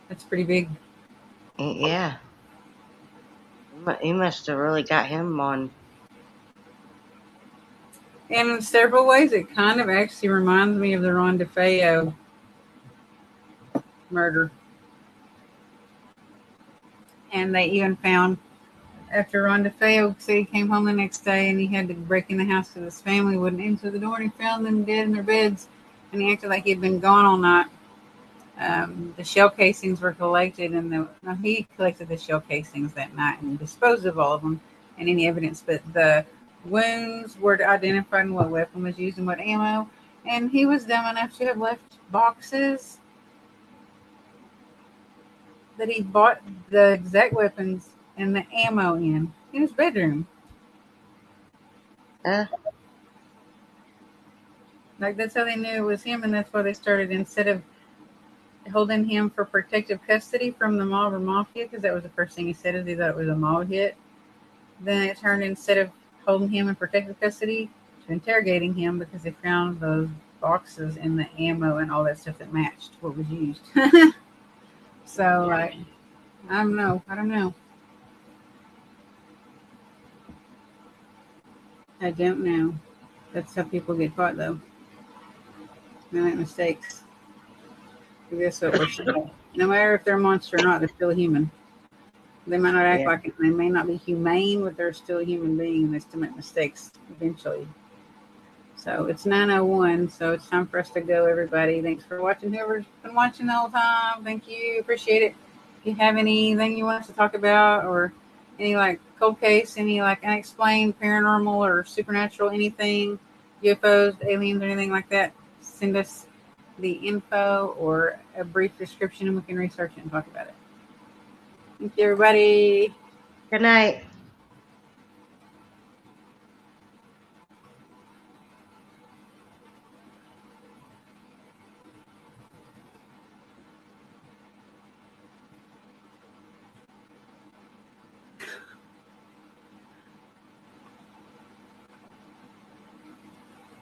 that's pretty big. Yeah, he must have really got him on. And in several ways, it kind of actually reminds me of the Ron DeFeo murder. And they even found after Ron DeFeo said he came home the next day and he had to break in the house because his family wouldn't answer the door, and he found them dead in their beds, and he acted like he'd been gone all night. The shell casings were collected, and he collected the shell casings that night and disposed of all of them and any evidence, but the wounds were identified and what weapon was used and what ammo. And he was dumb enough to have left boxes that he bought the exact weapons and the ammo in his bedroom. Uh, Like that's how they knew it was him, and that's why they started instead of holding him for protective custody from the mob or mafia, because that was the first thing he said is he thought it was a mob hit. Then it turned instead of holding him in protective custody to interrogating him because they found those boxes and the ammo and all that stuff that matched what was used. So like, I don't know. I don't know. I don't know. That's how people get caught though. They make mistakes. I guess what we're saying. No matter if they're a monster or not, they're still human. They might not act yeah. like it. They may not be humane, but they're still a human being and they still make mistakes eventually. So it's 9:01, so it's time for us to go, everybody. Thanks for watching. Whoever's been watching the whole time, thank you. Appreciate it. If you have anything you want us to talk about or any like cold case, any like unexplained paranormal or supernatural anything, UFOs, aliens, or anything like that, send us the info or a brief description and we can research it and talk about it. Thank you, everybody. Good night.